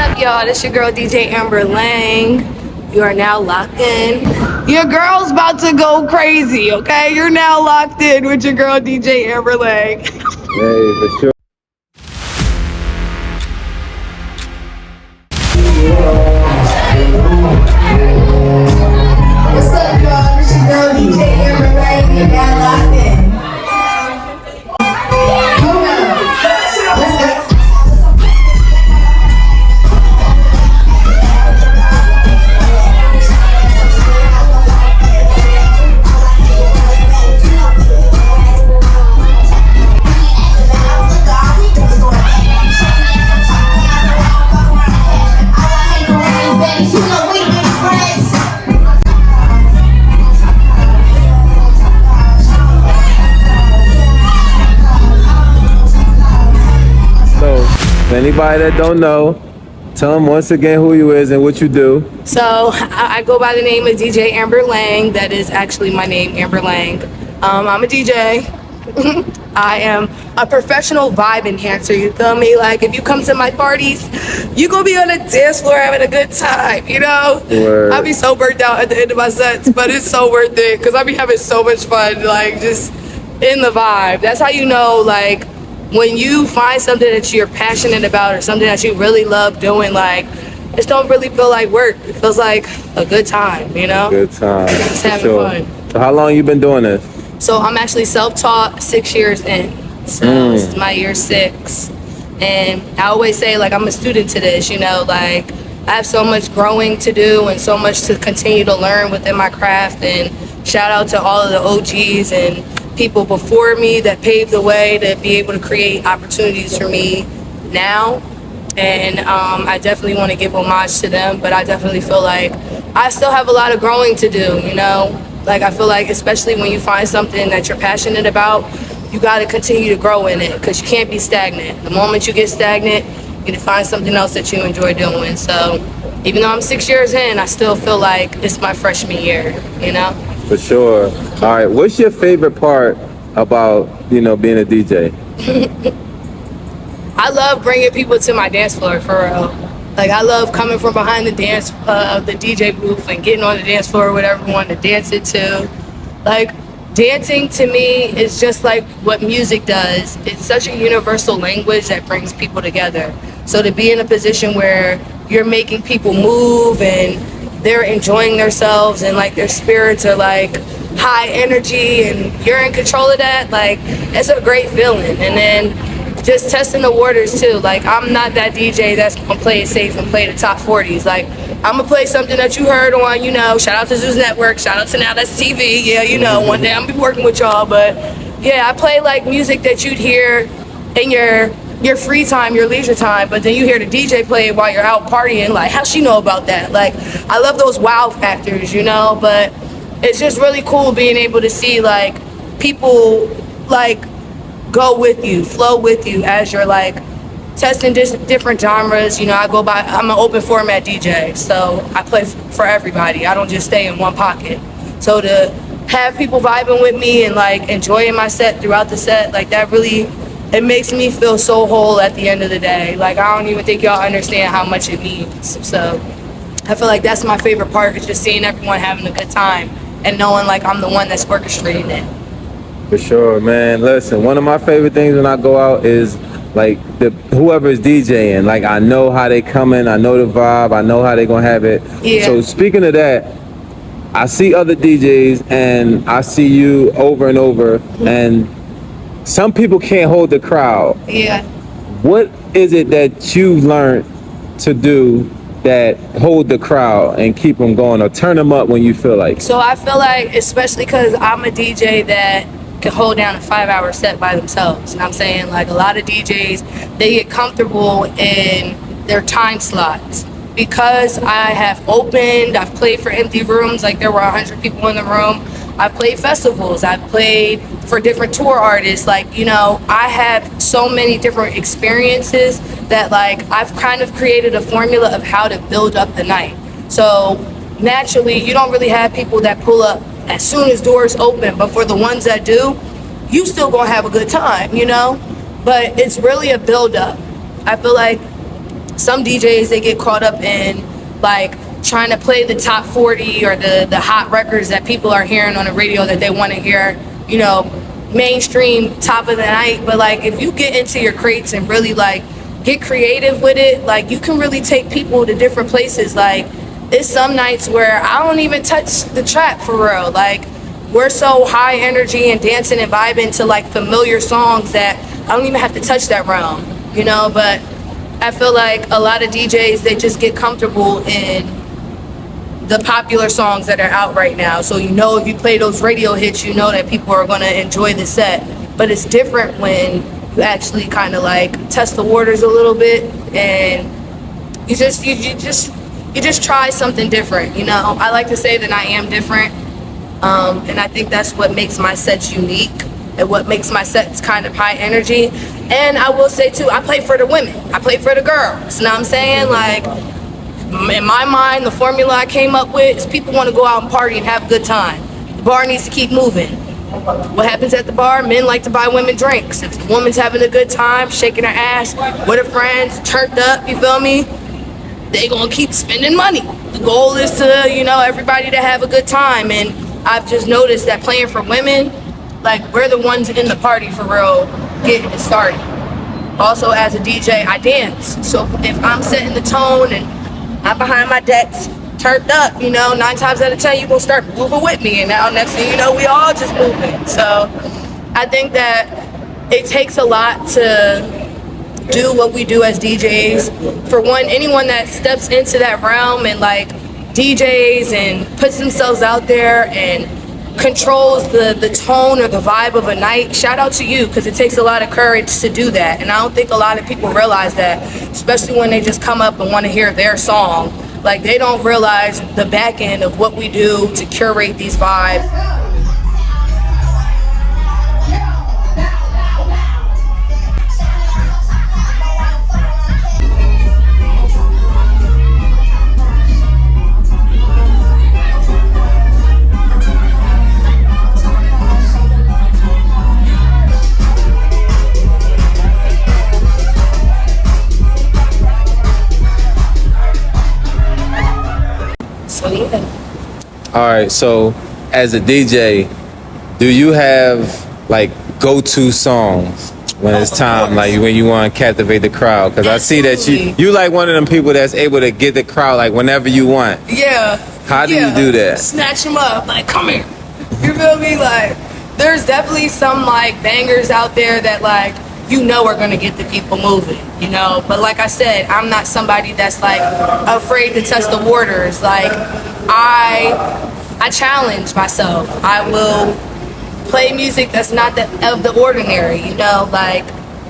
up, y'all? This your girl, DJ Amber Lang. You are now locked in. Your girl's about to go crazy, okay? You're now locked in with your girl, DJ Amber Lang. Hey, for sure. What's up, y'all? This your girl, DJ Amber Lang. You're now locked in. For anybody that don't know, tell them once again who you is and what you do. So I go by the name of DJ Amber Lang. That is actually my name, Amber Lang. I'm a DJ. I am a professional vibe enhancer, you feel me? Like, if you come to my parties, you gonna be on the dance floor having a good time, you know? Word. I be so burnt out at the end of my sets, but it's so worth it because I be having so much fun, like, just in the vibe. That's how you know, like, when you find something that you're passionate about or something that you really love doing, like, it don't really feel like work. It feels like a good time, you know? Good time. Just for having sure. fun. So how long you been doing this? So I'm actually self-taught 6 years in. So this is my year 6. And I always say, like, I'm a student to this, you know, like, I have so much growing to do and so much to continue to learn within my craft. And shout out to all of the OGs and people before me that paved the way to be able to create opportunities for me now. And I definitely want to give homage to them, but I definitely feel like I still have a lot of growing to do, you know? Like, I feel like, especially when you find something that you're passionate about, you got to continue to grow in it because you can't be stagnant. The moment you get stagnant, you need to find something else that you enjoy doing. So even though I'm 6 years in, I still feel like it's my freshman year, you know? For sure. All right, what's your favorite part about, being a DJ? I love bringing people to my dance floor, for real. Like, I love coming from behind the the DJ booth and getting on the dance floor with everyone to dance it to. Like, dancing to me is just like what music does. It's such a universal language that brings people together. So to be in a position where you're making people move and they're enjoying themselves and, like, their spirits are, like, high energy and you're in control of that, like, it's a great feeling. And then just testing the waters too. Like, I'm not that DJ that's gonna play it safe and play the top 40s. Like, I'm gonna play something that you heard on, shout out to Zeus Network, shout out to Now That's TV. Yeah, one day I'm gonna be working with y'all. But yeah, I play, like, music that you'd hear in your free time, your leisure time, but then you hear the DJ play it while you're out partying. Like, how'd she know about that? Like, I love those wow factors, but it's just really cool being able to see, like, people, like, go with you, flow with you as you're, like, testing different genres. I'm an open format DJ, so I play for everybody. I don't just stay in one pocket. So to have people vibing with me and, like, enjoying my set throughout the set, like, that really, it makes me feel so whole at the end of the day. Like, I don't even think y'all understand how much it means. So I feel like that's my favorite part, is just seeing everyone having a good time and knowing, like, I'm the one that's orchestrating it. For sure, man. Listen, one of my favorite things when I go out is, like, whoever is DJing. Like, I know how they coming, I know the vibe, I know how they gonna have it. Yeah. So speaking of that, I see other DJs and I see you over and over, and some people can't hold the crowd. Yeah. What is it that you learned to do that hold the crowd and keep them going or turn them up when you feel like it? So I feel like, especially because I'm a DJ that can hold down a 5-hour set by themselves. And I'm saying, like, a lot of DJs, they get comfortable in their time slots. Because I have opened, I've played for empty rooms, like there were 100 people in the room. I've played festivals, I've played for different tour artists. Like, I have so many different experiences that, like, I've kind of created a formula of how to build up the night. So naturally, you don't really have people that pull up as soon as doors open, but for the ones that do, you still gonna have a good time, But it's really a build up. I feel like some DJs, they get caught up in like trying to play the top 40 or the hot records that people are hearing on the radio that they want to hear, you know, mainstream top of the night. But like if you get into your crates and really like get creative with it, like you can really take people to different places. Like it's some nights where I don't even touch the track for real. Like we're so high energy and dancing and vibing to like familiar songs that I don't even have to touch that realm, you know. But I feel like a lot of DJs, they just get comfortable in the popular songs that are out right now. So, you know, if you play those radio hits, you know that people are going to enjoy the set. But it's different when you actually kind of like test the waters a little bit and you just try something different. You know, I like to say that I am different. And I think that's what makes my sets unique and what makes my sets kind of high energy. And I will say too, I play for the women. I play for the girls. You know what I'm saying? Like, in my mind, the formula I came up with is people want to go out and party and have a good time. The bar needs to keep moving. What happens at the bar? Men like to buy women drinks. If the woman's having a good time, shaking her ass with her friends, turned up, you feel me? They gonna keep spending money. The goal is to, you know, everybody to have a good time. And I've just noticed that playing for women, like we're the ones in the party for real, getting it started. Also, as a DJ, I dance. So if I'm setting the tone and I'm behind my decks, turned up, you know, 9 times out of 10, you're gonna start moving with me. And now next thing you know, we all just moving. So I think that it takes a lot to do what we do as DJs. For one, anyone that steps into that realm and like DJs and puts themselves out there and controls the tone or the vibe of a night, shout out to you, because it takes a lot of courage to do that. And I don't think a lot of people realize that, especially when they just come up and want to hear their song. Like they don't realize the back end of what we do to curate these vibes. All right, so as a DJ, do you have like go-to songs when it's time, like when you want to captivate the crowd? Because I see that you like one of them people that's able to get the crowd like whenever you want. Yeah. How do you do that? Snatch them up, like come here. You feel me? Like there's definitely some like bangers out there that like you know are gonna get the people moving, you know. But like I said, I'm not somebody that's like afraid to test the waters. Like I challenge myself. I will play music that's not of the ordinary, you know. Like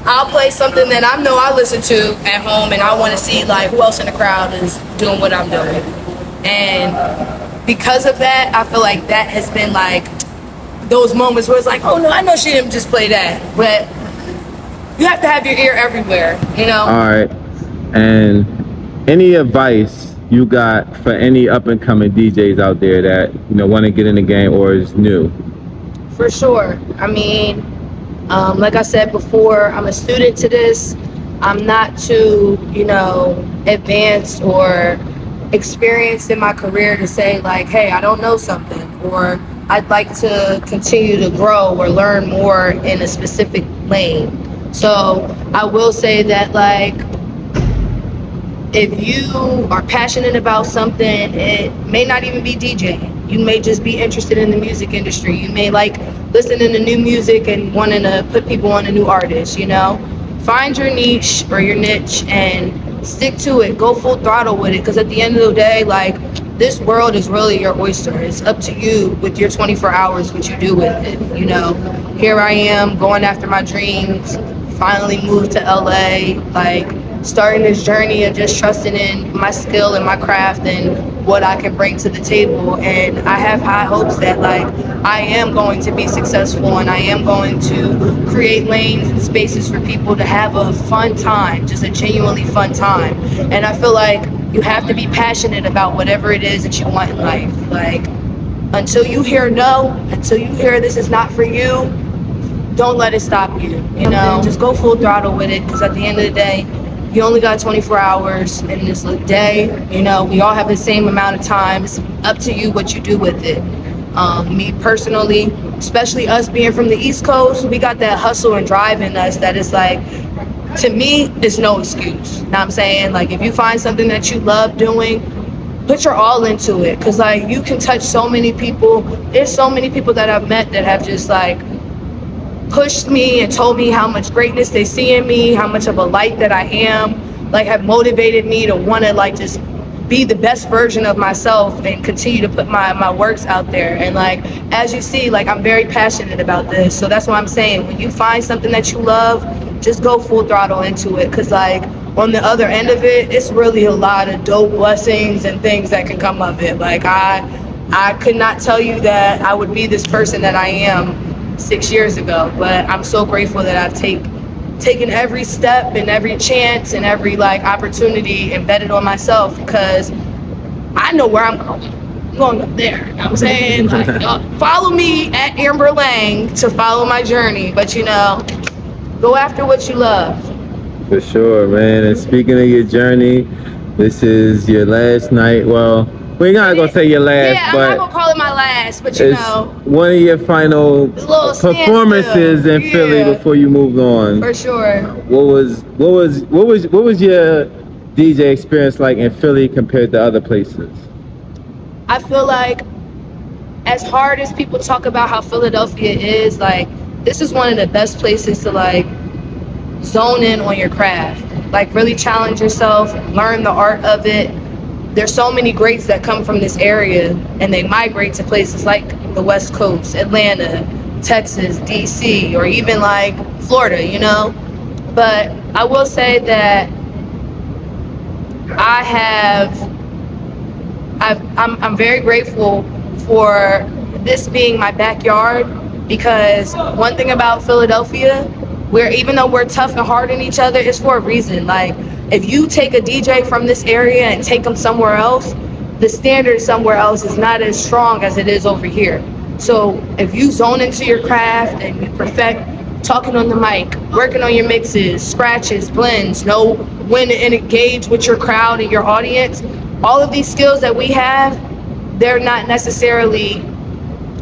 I'll play something that I know I listen to at home, and I want to see like who else in the crowd is doing what I'm doing. And because of that, I feel like that has been like those moments where it's like, oh no, I know she didn't just play that, but you have to have your ear everywhere, you know. All right, and any advice you got for any up and coming DJs out there that, you know, want to get in the game or is new? For sure. I mean, like I said before, I'm a student to this. I'm not too, you know, advanced or experienced in my career to say like, hey, I don't know something, or I'd like to continue to grow or learn more in a specific lane. So I will say that like, if you are passionate about something, it may not even be DJing. You may just be interested in the music industry. You may like listening to new music and wanting to put people on a new artist, you know? Find your niche or your niche and stick to it. Go full throttle with it, because at the end of the day, like, this world is really your oyster. It's up to you with your 24 hours what you do with it, you know? Here I am going after my dreams, finally moved to LA, like starting this journey of just trusting in my skill and my craft and what I can bring to the table. And I have high hopes that like I am going to be successful, and I am going to create lanes and spaces for people to have a fun time, just a genuinely fun time. And I feel like you have to be passionate about whatever it is that you want in life. Like, until you hear no, until you hear this is not for you, don't let it stop you, you know? Just go full throttle with it, because at the end of the day, you only got 24 hours in this day. You know, we all have the same amount of time. It's up to you what you do with it. Me personally, especially us being from the East Coast, we got that hustle and drive in us that is like, to me, it's no excuse. You know what I'm saying? Like, if you find something that you love doing, put your all into it. Because, like, you can touch so many people. There's so many people that I've met that have just, like, pushed me and told me how much greatness they see in me, how much of a light that I am, like, have motivated me to want to, like, just be the best version of myself and continue to put my works out there. And, like, as you see, like, I'm very passionate about this. So that's what I'm saying. When you find something that you love, just go full throttle into it. Because, like, on the other end of it, it's really a lot of dope blessings and things that can come of it. Like, I could not tell you that I would be this person that I am 6 years ago, but I'm so grateful that I've taken every step and every chance and every, like, opportunity and bet it on myself, because I know where I'm going. I'm going up there. You know what I'm saying? Like, follow me at Amber Lang to follow my journey, but, you know, go after what you love. For sure, man. And speaking of your journey, this is your last night. Well, we're not gonna say your last, yeah, I'm but not gonna call it my last, but you it's know, one of your final little performances standstill. in Philly Yeah. before you moved on. For sure. What was your DJ experience like in Philly compared to other places? I feel like, as hard as people talk about how Philadelphia is, like, this is one of the best places to, like, zone in on your craft. Like, really challenge yourself, learn the art of it. There's so many greats that come from this area, and they migrate to places like the West Coast, Atlanta, Texas, DC, or even like Florida, you know? But I will say that I'm very grateful for this being my backyard, because one thing about Philadelphia, even though we're tough and hard on each other, it's for a reason. Like, if you take a DJ from this area and take them somewhere else, the standard somewhere else is not as strong as it is over here. So if you zone into your craft and you perfect talking on the mic, working on your mixes, scratches, blends, know when to engage with your crowd and your audience, all of these skills that we have, they're not necessarily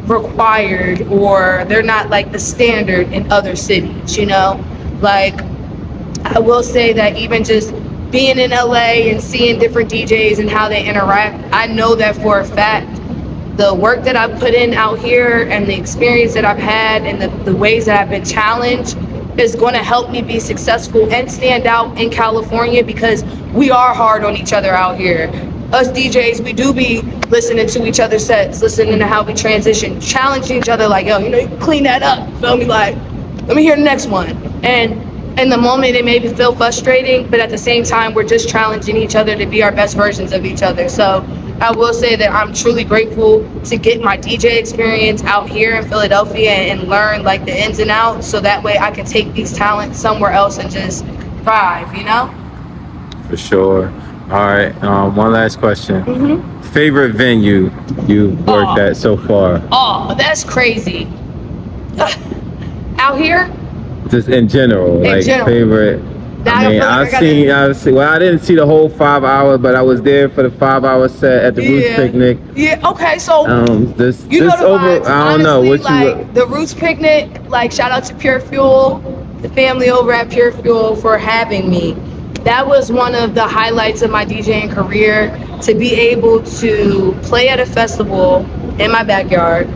required, or they're not like the standard in other cities, you know? Like, I will say that even just being in LA and seeing different DJs and how they interact, I know that for a fact, the work that I've put in out here and the experience that I've had and the ways that I've been challenged is going to help me be successful and stand out in California, because we are hard on each other out here. Us DJs, we do be listening to each other's sets, listening to how we transition, challenging each other, like, yo, you know, you clean that up, feel me? Like, let me hear the next one. And in the moment, it may feel frustrating, but at the same time, we're just challenging each other to be our best versions of each other. So I will say that I'm truly grateful to get my DJ experience out here in Philadelphia and learn, like, the ins and outs, so that way I can take these talents somewhere else and just thrive, you know? For sure. All right. One last question. Mm-hmm. Favorite venue you've worked at so far? Oh, that's crazy. Out here? Just in general, like general. favorite. Now I mean, I didn't see the whole 5 hours, but I was there for the 5 hour set at the Roots Picnic. Yeah. Okay. So You know the vibes. I don't know what like, the Roots Picnic. Like, shout out to Pure Fuel, the family over at Pure Fuel, for having me. That was one of the highlights of my DJing career, to be able to play at a festival in my backyard.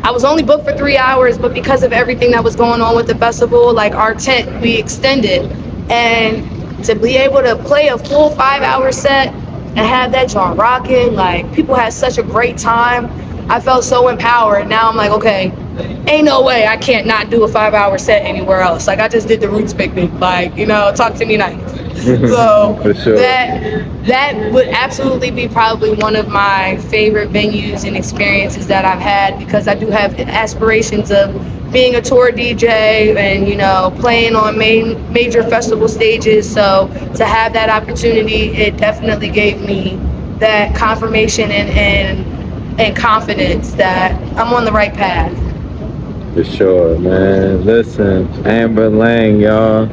I was only booked for 3 hours, but because of everything that was going on with the festival, like, our tent, we extended. And to be able to play a full 5 hour set and have that joint rocking, like, people had such a great time. I felt so empowered. Now I'm like, okay, ain't no way I can't not do a 5 hour set anywhere else. Like, I just did the Roots Picnic, like, you know, talk to me nice. So For sure. that would absolutely be probably one of my favorite venues and experiences that I've had, because I do have aspirations of being a tour DJ and, you know, playing on major festival stages. So to have that opportunity, it definitely gave me that confirmation and confidence that I'm on the right path. For sure, man. Listen, Amber Lang, y'all.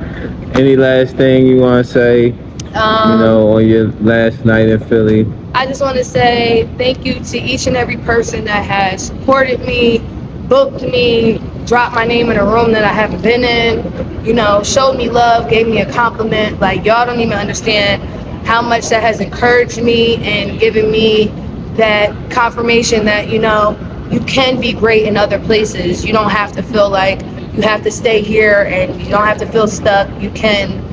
Any last thing you want to say? On your last night in Philly. I just want to say thank you to each and every person that has supported me, booked me, dropped my name in a room that I haven't been in, showed me love, gave me a compliment. Like, y'all don't even understand how much that has encouraged me and given me that confirmation that, you can be great in other places. You don't have to feel like you have to stay here, and you don't have to feel stuck. You can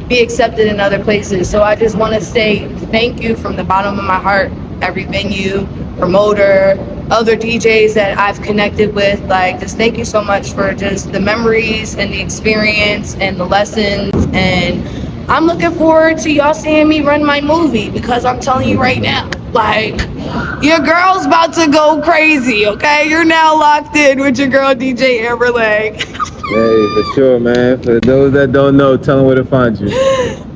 be accepted in other places. So I just want to say thank you from the bottom of my heart. Every venue, promoter, other DJs that I've connected with, like, just thank you so much for just the memories and the experience and the lessons. And I'm looking forward to y'all seeing me run my movie, because I'm telling you right now, like, your girl's about to go crazy, okay? You're now locked in with your girl DJ Amber Lang. Hey, for sure, man. For those that don't know, tell them where to find you.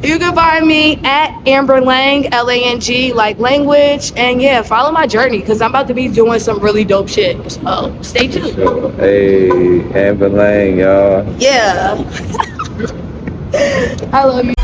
You can find me at Amber Lang, Lang, like language. And yeah, follow my journey, because I'm about to be doing some really dope shit. So stay tuned. Sure. Hey, Amber Lang, y'all. Yeah. I love you.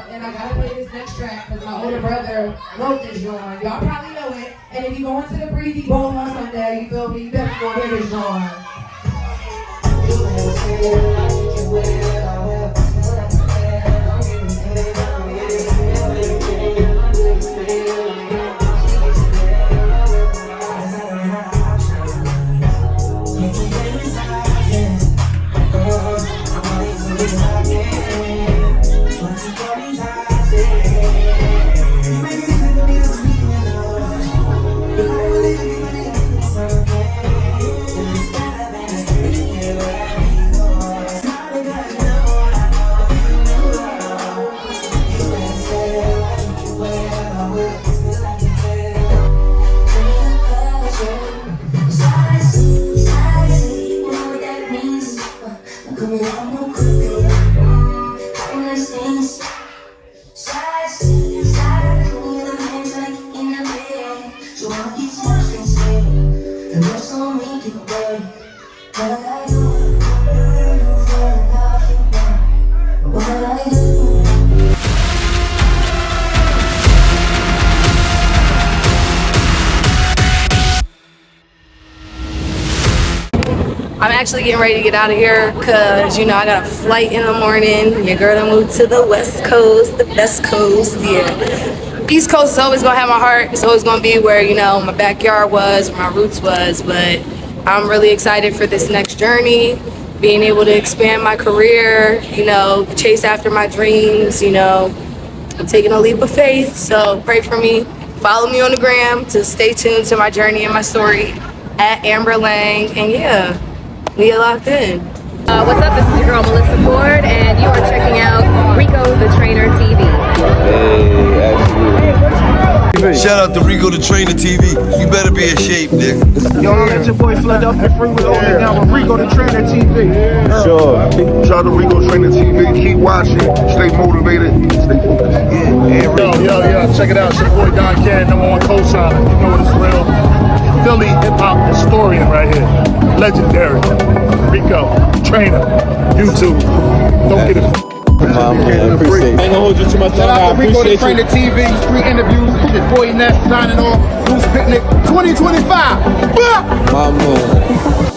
And I gotta play this next track because my older brother wrote this joint. Y'all probably know it. And if you go into the Breezy Bowl on Sunday, you feel me? You better go hear this joint. I'm actually getting ready to get out of here because, I got a flight in the morning. Your girl done moved to the West Coast, the best coast, yeah. East Coast is always gonna have my heart. It's always gonna be where, my backyard was, where my roots was. But I'm really excited for this next journey, being able to expand my career, chase after my dreams, I'm taking a leap of faith. So pray for me. Follow me on the gram to stay tuned to my journey and my story at Amber Lang. And yeah, we are locked in. What's up? This is your girl Melissa Ford, and you are checking out Rico the Trainer TV. Hey, absolutely. Shout out to Rico the Trainer TV. You better be in shape, nigga. Yo, it's your boy Flood up and free with holding down with Rico the Trainer TV. Sure. Shout out to Rico Trainer TV. Keep watching. Stay motivated. Stay focused. Yo, check it out. It's your boy Don Cannon, #1 co-signer. You know what it's real. Philly hip-hop historian right here. Legendary. Rico Trainer. YouTube. Don't get it. I appreciate it. I ain't gonna hold you to my thumb. I Rico the appreciate Trainer you. TV. Street interviews. Your boy Ness signing off. Goose Picnic 2025. My man.